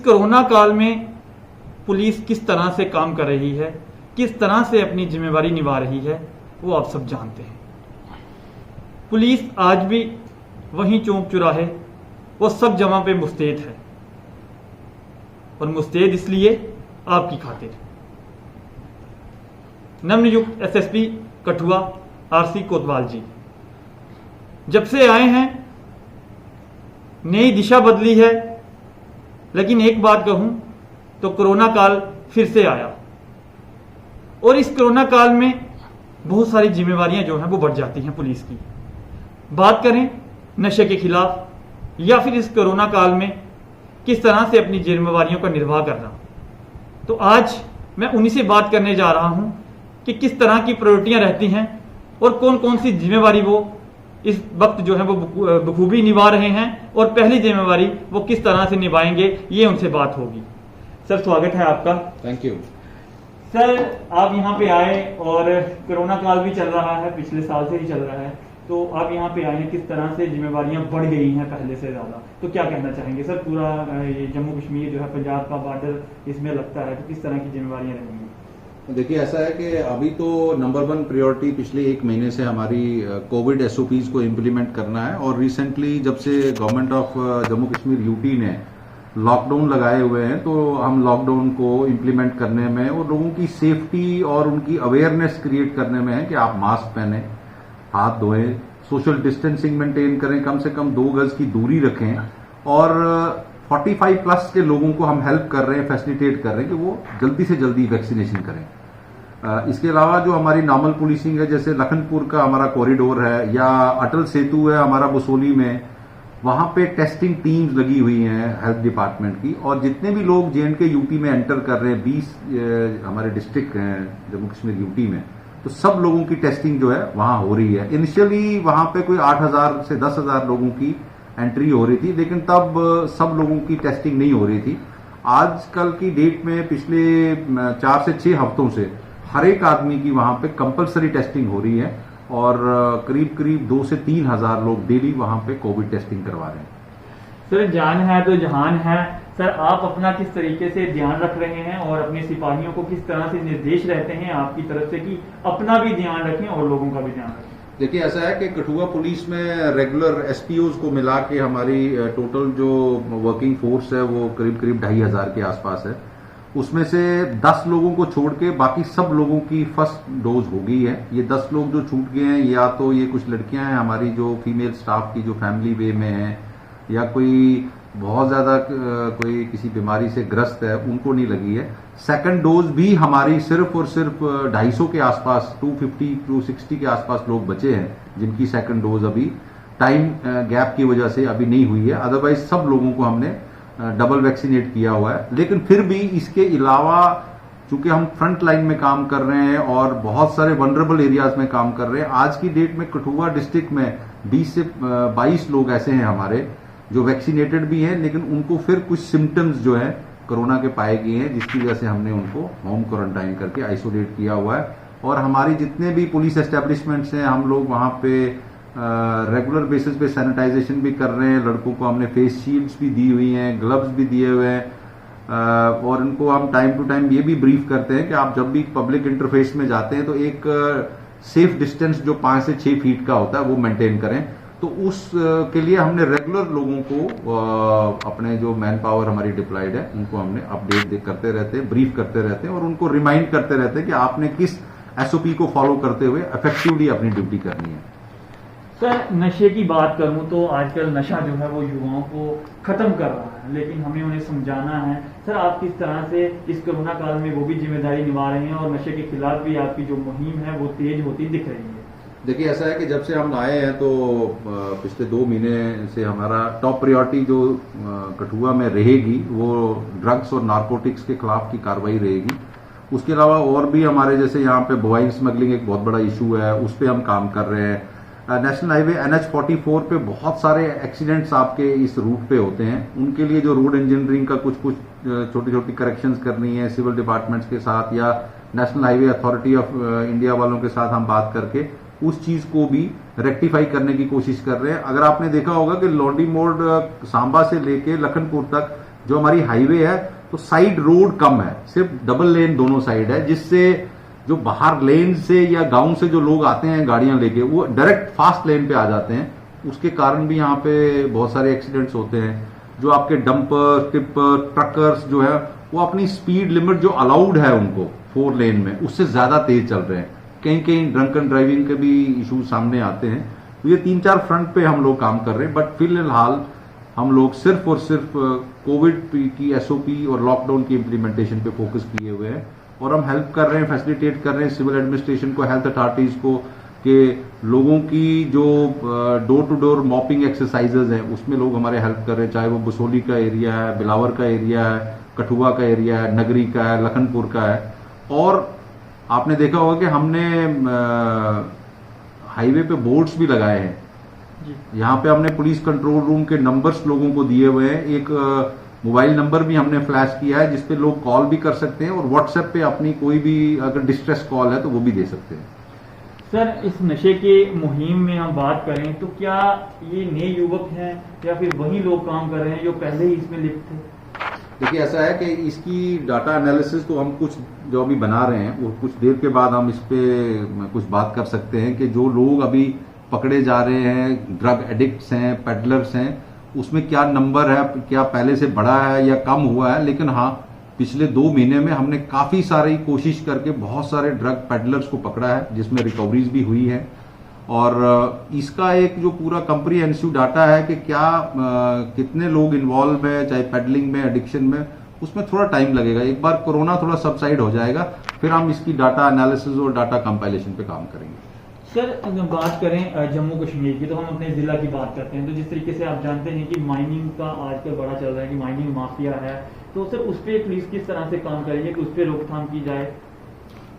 Corona काल में police किस तरह से काम कर रही है, किस तरह से अपनी जिम्मेवारी निभा रही है, वो आप सब जानते हैं। पुलिस आज भी वहीं चौक चौराहे वो सब जगह पे मुस्तैद है, और मुस्तैद इसलिए आपकी खातिर। नवनियुक्त एसएसपी कठुआ आरसी कोतवाल जी जब से आए हैं नई दिशा बदली है, लेकिन एक बात कहूं तो कोरोना काल फिर से आया, और इस कोरोना काल में बहुत सारी जिम्मेवारियां जो हैं वो बढ़ जाती हैं पुलिस की। बात करें नशे के खिलाफ या फिर इस कोरोना काल में किस तरह से अपनी जिम्मेवारियों का निर्वाह करना, तो आज मैं उन्हीं से बात करने जा रहा हूं कि किस तरह की प्रायोरिटियां रहती हैं और कौन कौन सी जिम्मेवारी वो इस वक्त जो है वो बखूबी निभा रहे हैं, और पहली जिम्मेवारी वो किस तरह से निभाएंगे, ये उनसे बात होगी। सर, स्वागत है आपका। Thank you sir. आप यहाँ पे आए और कोरोना काल भी चल रहा है, पिछले साल से ही चल रहा है, तो आप यहाँ पे आए हैं, किस तरह से जिम्मेवारियां बढ़ गई हैं पहले से ज्यादा, तो क्या कहना चाहेंगे सर? पूरा ये जम्मू कश्मीर जो है पंजाब का बॉर्डर इसमें लगता है, तो किस तरह की जिम्मेवारियां रहेंगी? देखिए, ऐसा है कि अभी तो नंबर 1 प्रायोरिटी पिछले 1 महीने से हमारी कोविड एसओपीज को इम्प्लीमेंट करना है। और रिसेंटली जब से government of Jammu Kashmir UT ने लॉकडाउन लगाए हुए हैं, तो हम लॉकडाउन को इम्प्लीमेंट करने में और लोगों की सेफ्टी और उनकी अवेयरनेस क्रिएट करने में है कि आप मास्क पहने, हाथ धोएं, सोशल डिस्टेंसिंग मेंटेन करें, कम से कम 2 गज की दूरी रखें, और 45 प्लस के लोगों को हम हेल्प कर रहे हैं, फैसिलिटेट कर रहे हैं कि वो जल्दी से जल्दी वैक्सीनेशन करें। इसके अलावा जो हमारी नॉर्मल पुलिसिंग है, जैसे लखनपुर का हमारा कॉरिडोर है या अटल सेतु है हमारा बसोली में, वहां पे टेस्टिंग टीम्स लगी हुई हैं हेल्थ डिपार्टमेंट की, और जितने भी लोग जेएंडके यूटी में एंटर कर रहे हैं, 20 हमारे डिस्ट्रिक्ट हैं जम्मू कश्मीर यूटी में, तो सब लोगों की टेस्टिंग जो है वहां हो रही है। इनिशियली वहां पे कोई 8,000 से 10,000 लोगों की एंट्री हो रही थी, लेकिन तब सब लोगों की टेस्टिंग नहीं हो रही थी। आजकल की डेट में पिछले 4 से 6 हफ्तों से हर एक आदमी की वहां पे कंपलसरी टेस्टिंग हो रही है, और करीब करीब 2 से 3 हजार लोग डेली वहां पे कोविड टेस्टिंग करवा रहे हैं। सर, जान है तो जहान है। सर, आप अपना किस तरीके से ध्यान रख रहे हैं और अपने सिपाहियों को किस तरह से निर्देश रहते हैं आपकी तरफ से कि अपना भी ध्यान रखें और लोगों का भी ध्यान रखें? देखिए, ऐसा है कि कठुआ पुलिस में रेगुलर एसपीओज को मिला के हमारी टोटल जो वर्किंग फोर्स है वो करीब करीब 2,500 के आसपास है। उसमें से 10 लोगों को छोड़ के बाकी सब लोगों की फर्स्ट डोज हो गई है। ये 10 लोग जो छूट गए हैं, या तो ये कुछ लड़कियां हैं हमारी जो फीमेल स्टाफ की जो फैमिली वे में है, या कोई बहुत ज्यादा कोई किसी बीमारी से ग्रस्त है, उनको नहीं लगी है। सेकंड डोज भी हमारी सिर्फ और सिर्फ 250 के आसपास, 250 260 के आसपास लोग बचे हैं जिनकी सेकंड डोज अभी टाइम गैप की वजह से अभी नहीं हुई है। अदरवाइज सब लोगों को हमने डबल वैक्सीनेट किया हुआ है। लेकिन फिर भी इसके अलावा चूंकि हम फ्रंट लाइन में काम कर रहे हैं और बहुत सारे वनरेबल एरियाज में काम कर रहे हैं, आज की डेट में कठुआ डिस्ट्रिक्ट में 20 से 22 लोग ऐसे हैं हमारे जो वैक्सीनेटेड भी हैं, लेकिन उनको फिर कुछ सिम्टम्स जो है कोरोना के पाए गए हैं, जिसकी वजह से हमने उनको होम क्वारंटाइन करके आइसोलेट किया हुआ है। और हमारी जितने भी पुलिस एस्टेब्लिशमेंट्स हैं, हम लोग वहां पे रेगुलर बेसिस पे सैनिटाइजेशन भी कर रहे हैं। लड़कों को हमने फेस शील्ड्स भी दी हुई हैं, ग्लव्स भी दिए हुए हैं, और इनको हम टाइम टू टाइम ये भी ब्रीफ करते हैं कि आप जब भी पब्लिक इंटरफेस में जाते हैं तो एक सेफ डिस्टेंस जो 5 से 6 फीट का होता है वो मेंटेन करें। तो उस के लिए हमने रेगुलर लोगों को अपने जो मैन पावर हमारी डिप्लॉयड है उनको हमने अपडेट करते रहते हैं, ब्रीफ करते रहते हैं, और उनको रिमाइंड करते रहते हैं कि आपने किस एसओपी को फॉलो करते हुए इफेक्टिवली अपनी ड्यूटी करनी है। सर, नशे की बात करूं तो आजकल नशा जो है वो युवाओं को खत्म कर रहा है, लेकिन हमें उन्हें समझाना है। सर, आप किस तरह से इस कोरोना काल में वो भी जिम्मेदारी निभा रहे हैं और नशे के खिलाफ भी आपकी जो मुहिम है वो तेज होती दिख रही है? देखिए, ऐसा है कि जब से हम आए हैं तो पिछले 2 महीने से हमारा टॉप प्रायोरिटी जो कठुआ में रहेगी वो ड्रग्स और नारकोटिक्स के खिलाफ की कार्रवाई रहेगी। उसके अलावा और भी हमारे जैसे यहाँ पे मोबाइल स्मगलिंग एक बहुत बड़ा इशू है, उस पर हम काम कर रहे हैं। नेशनल हाईवे NH44 पे बहुत सारे एक्सीडेंट्स आपके इस रूट पे होते हैं, उनके लिए जो रोड इंजीनियरिंग का कुछ छोटी छोटी करेक्शंस करनी है सिविल डिपार्टमेंट्स के साथ या national highway authority of India वालों के साथ हम बात करके उस चीज को भी रेक्टिफाई करने की कोशिश कर रहे हैं। अगर आपने देखा होगा कि लोंडी मोड़ सांबा से लेके लखनपुर तक जो हमारी हाईवे है तो साइड रोड कम है, सिर्फ डबल लेन दोनों साइड है, जिससे जो बाहर लेन से या गांव से जो लोग आते हैं गाड़ियां लेके वो डायरेक्ट फास्ट लेन पे आ जाते हैं। उसके कारण भी यहाँ पे बहुत सारे एक्सीडेंट्स होते हैं। जो आपके डंपर, टिप्पर, ट्रकर्स जो है वो अपनी स्पीड लिमिट जो अलाउड है उनको 4 लेन में उससे ज्यादा तेज चल रहे हैं। कहीं कहीं ड्रंक एंड ड्राइविंग के भी इशू सामने आते हैं। तो ये 3-4 फ्रंट पे हम लोग काम कर रहे हैं, बट फिलहाल हम लोग सिर्फ और सिर्फ कोविड की एसओपी और लॉकडाउन की इम्प्लीमेंटेशन पे फोकस किए हुए हैं और हम हेल्प कर रहे हैं, फैसिलिटेट कर रहे हैं सिविल एडमिनिस्ट्रेशन को, हेल्थ अथॉरिटीज को, कि लोगों की जो door to door mapping exercises हैं उसमें लोग हमारे हेल्प कर रहे हैं, चाहे वो बसोली का एरिया है, बिलावर का एरिया है, कठुआ का एरिया है, नगरी का है, लखनपुर का है। और आपने देखा होगा कि हमने हाईवे पे बोर्ड्स भी लगाए हैं। यहाँ पे हमने पुलिस कंट्रोल रूम के नंबर्स लोगों को दिए हुए हैं। एक मोबाइल नंबर भी हमने फ्लैश किया है जिसपे लोग कॉल भी कर सकते हैं और व्हाट्सएप पे अपनी कोई भी अगर डिस्ट्रेस कॉल है तो वो भी दे सकते हैं। सर, इस नशे के मुहिम में हम बात करें तो क्या ये नए युवक हैं या फिर वही लोग काम कर रहे हैं जो पहले ही इसमें लिप्त थे? देखिए, ऐसा है कि इसकी डाटा एनालिसिस तो हम कुछ जो अभी बना रहे हैं वो कुछ देर के बाद हम इस पे कुछ बात कर सकते हैं कि जो लोग अभी पकड़े जा रहे हैं, ड्रग एडिक्ट्स हैं, पेडलर्स हैं, उसमें क्या नंबर है, क्या पहले से बढ़ा है या कम हुआ है। लेकिन हाँ, पिछले 2 महीने में हमने काफी सारी कोशिश करके बहुत सारे ड्रग पेडलर्स को पकड़ा है जिसमें रिकवरीज भी हुई है। और इसका एक जो पूरा कंप्रीहेंसिव डाटा है कि क्या कितने लोग इन्वॉल्व है, चाहे पेडलिंग में, एडिक्शन में, उसमें थोड़ा टाइम लगेगा। एक बार कोरोना थोड़ा सबसाइड हो जाएगा फिर हम इसकी डाटा एनालिसिस और डाटा कंपाइलेशन पे काम करेंगे। सर, अगर बात करें जम्मू कश्मीर की तो हम अपने जिला की बात करते हैं। तो जिस तरीके से आप जानते हैं कि माइनिंग का आजकल बड़ा चल रहा है कि माइनिंग माफिया है, तो सर उस पर पुलिस किस तरह से काम करेगी कि उस पर रोकथाम की जाए?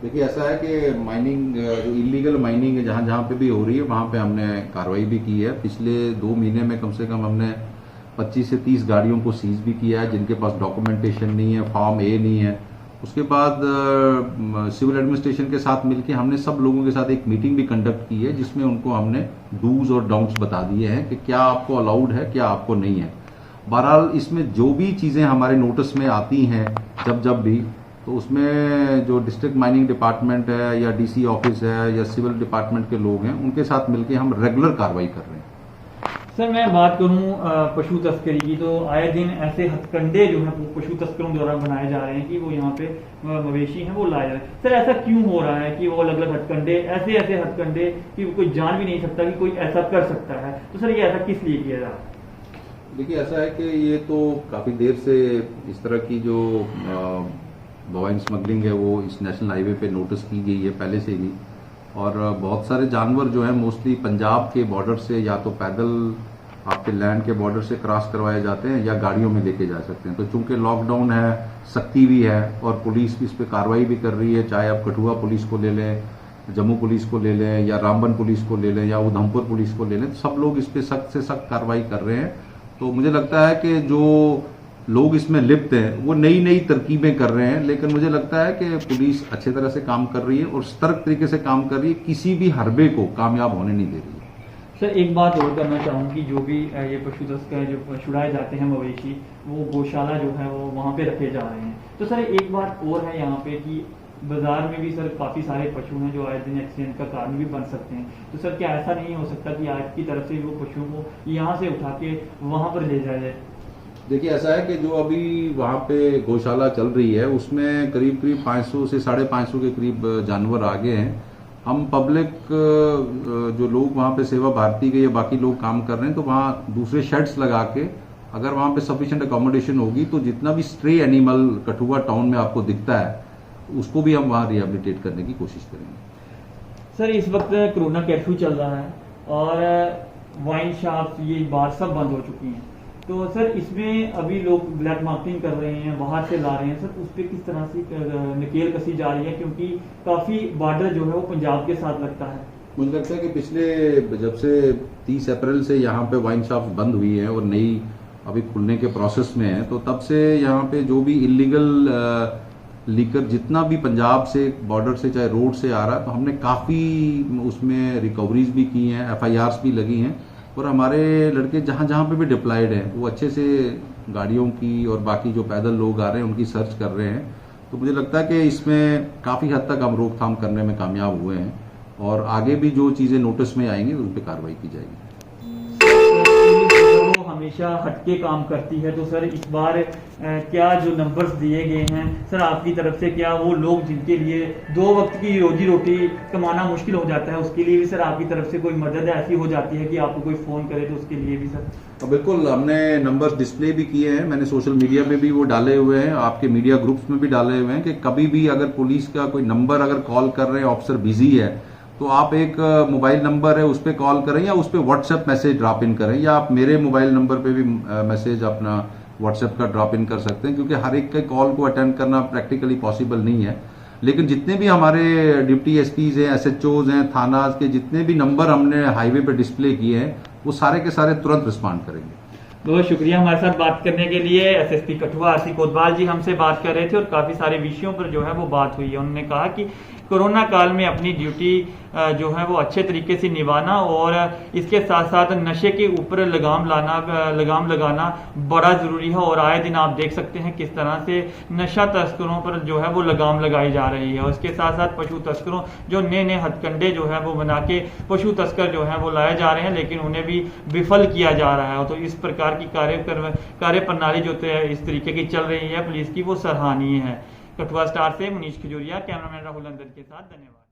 देखिए, ऐसा है कि माइनिंग जो इलीगल माइनिंग है जहां जहां पे भी हो रही है वहां पे हमने कार्रवाई भी की है। पिछले 2 महीने में कम से कम हमने 25 से 30 गाड़ियों को सीज भी किया है जिनके पास डॉक्यूमेंटेशन नहीं है, फॉर्म ए नहीं है। उसके बाद सिविल एडमिनिस्ट्रेशन के साथ मिलकर हमने सब लोगों के साथ एक मीटिंग भी कंडक्ट की है जिसमें उनको हमने डूज और डोंट्स बता दिए हैं कि क्या आपको अलाउड है, क्या आपको नहीं है। बहरहाल इसमें जो भी चीजें हमारे नोटिस में आती हैं जब भी, तो उसमें जो डिस्ट्रिक्ट माइनिंग डिपार्टमेंट है या डीसी ऑफिस है या सिविल डिपार्टमेंट के लोग हैं उनके साथ मिलकर हम रेगुलर कार्रवाई कर रहे हैं। सर, मैं बात करूं पशु तस्करी की, तो आए दिन ऐसे हथकंडे जो है पशु तस्करों द्वारा बनाए जा रहे हैं कि वो यहाँ पे मवेशी हैं वो लाए जा रहे हैं। सर, ऐसा क्यों हो रहा है कि वो अलग अलग हथकंडे, ऐसे हथकंडे कि कोई जान भी नहीं सकता कि कोई ऐसा कर सकता है? तो सर, ये ऐसा किस लिए किया जा रहा है? देखिए, ऐसा है कि ये तो काफी देर से इस तरह की जो बवाइन स्मगलिंग है वो इस नेशनल हाईवे पे नोटिस की गई है पहले से ही। और बहुत सारे जानवर जो है मोस्टली पंजाब के बॉर्डर से या तो पैदल आपके लैंड के बॉर्डर से क्रॉस करवाए जाते हैं या गाड़ियों में लेके जा सकते हैं। तो चूंकि लॉकडाउन है, सख्ती भी है और पुलिस भी इस पर कार्रवाई भी कर रही है, चाहे आप कठुआ पुलिस को ले लें, जम्मू पुलिस को ले लें या रामबन पुलिस को ले लें या उधमपुर पुलिस को ले लें, तो सब लोग इस पर सख्त से सख्त कार्रवाई कर रहे हैं। तो मुझे लगता है कि जो लोग इसमें लिप्त हैं वो नई नई तरकीबें कर रहे हैं, लेकिन मुझे लगता है कि पुलिस अच्छे तरह से काम कर रही है और सतर्क तरीके से काम कर रही है, किसी भी हरबे को कामयाब होने नहीं दे रही है। सर, एक बात और करना चाहूँ कि जो भी ये पशु तस्कर जो छुड़ाए जाते हैं मवेशी, वो गौशाला जो है वो वहाँ पे रखे जा रहे हैं। तो सर, एक बात और है यहाँ पे कि बाजार में भी सर काफी सारे पशु हैं जो आए दिन एक्सीडेंट का कारण भी बन सकते हैं। तो सर, क्या ऐसा नहीं हो सकता कि आपकी तरफ से वो पशुओं को यहाँ से उठा के वहां पर ले जाया जाए? देखिए, ऐसा है कि जो अभी वहाँ पे गौशाला चल रही है उसमें करीब 500 से 550 के करीब जानवर आ गए हैं। हम पब्लिक जो लोग वहाँ पे सेवा भारती के या बाकी लोग काम कर रहे हैं, तो वहाँ दूसरे शेड्स लगा के अगर वहाँ पे सफिशिएंट अकोमोडेशन होगी तो जितना भी स्ट्रे एनिमल कठुआ टाउन में आपको दिखता है उसको भी हम वहाँ रिहेबिलिटेट करने की कोशिश करेंगे। सर, इस वक्त कोरोना कर्फ्यू चल रहा है और वाइन शॉप्स ये बार सब बंद हो चुकी हैं। तो सर, इसमें अभी लोग ब्लैक मार्केटिंग कर रहे हैं, बाहर से ला रहे हैं। सर, उस पर किस तरह से नकेल कसी जा रही है, क्योंकि काफी बॉर्डर जो है वो पंजाब के साथ लगता है? मुझे लगता है कि पिछले जब से 30 अप्रैल से यहाँ पे वाइन शॉप्स बंद हुई हैं और नई अभी खुलने के प्रोसेस में है, तो तब से यहाँ पे जो भी इलीगल लीकर जितना भी पंजाब से बॉर्डर से चाहे रोड से आ रहा है, तो हमने काफी उसमें रिकवरीज भी की हैं, FIRs भी लगी हैं और हमारे लड़के जहां जहां पे भी डिप्लॉयड हैं वो अच्छे से गाड़ियों की और बाकी जो पैदल लोग आ रहे हैं उनकी सर्च कर रहे हैं। तो मुझे लगता है कि इसमें काफ़ी हद तक हम रोकथाम करने में कामयाब हुए हैं और आगे भी जो चीज़ें नोटिस में आएंगी उन पर कार्रवाई की जाएगी। वो हमेशा हटके काम करती है, तो सर इस बार क्या जो नंबर्स दिए गए हैं सर आपकी तरफ से, क्या वो लोग जिनके लिए 2 वक्त की रोजी रोटी कमाना मुश्किल हो जाता है उसके लिए भी सर आपकी तरफ से कोई मदद ऐसी हो जाती है कि आपको कोई फ़ोन करे तो उसके लिए भी सर? तो बिल्कुल, हमने नंबर्स डिस्प्ले भी किए हैं, मैंने सोशल मीडिया पे भी वो डाले हुए हैं, आपके मीडिया ग्रुप्स में भी डाले हुए हैं कि कभी भी अगर पुलिस का कोई नंबर अगर कॉल कर रहे हैं, ऑफिसर बिजी है, तो आप एक मोबाइल नंबर है उस पर कॉल करें या उस पर व्हाट्सएप मैसेज ड्रॉप इन करें, या आप मेरे मोबाइल नंबर पे भी मैसेज अपना व्हाट्सएप का ड्रॉप इन कर सकते हैं, क्योंकि हर एक के कॉल को अटेंड करना प्रैक्टिकली पॉसिबल नहीं है। लेकिन जितने भी हमारे डिप्टी एसपीज हैं, एसएचओज हैं, थानाज के जितने भी नंबर हमने हाईवे पे डिस्प्ले किए हैं वो सारे के सारे तुरंत रिस्पॉन्ड करेंगे। बहुत शुक्रिया हमारे साथ बात करने के लिए। एसएसपी कठुआ आरसी कोतवाल जी हमसे बात कर रहे थे और काफ़ी सारे विषयों पर जो है वो बात हुई है। उन्होंने कहा कि कोरोना काल में अपनी ड्यूटी जो है वो अच्छे तरीके से निभाना और इसके साथ साथ नशे के ऊपर लगाम लगाना बड़ा ज़रूरी है। और आए दिन आप देख सकते हैं किस तरह से नशा तस्करों पर जो है वो लगाम लगाई जा रही है। और इसके साथ साथ पशु तस्करों जो नए नए हथकंडे जो है वो बना के पशु तस्कर जो है वो लाए जा रहे हैं, लेकिन उन्हें भी विफल किया जा रहा है। तो इस प्रकार की कार्य प्रणाली जो इस तरीके की चल रही है पुलिस की, वो सराहनीय है। कठुआ स्टार से मुनीश खजूरिया, कैमरामैन राहुल अंदर के साथ, धन्यवाद।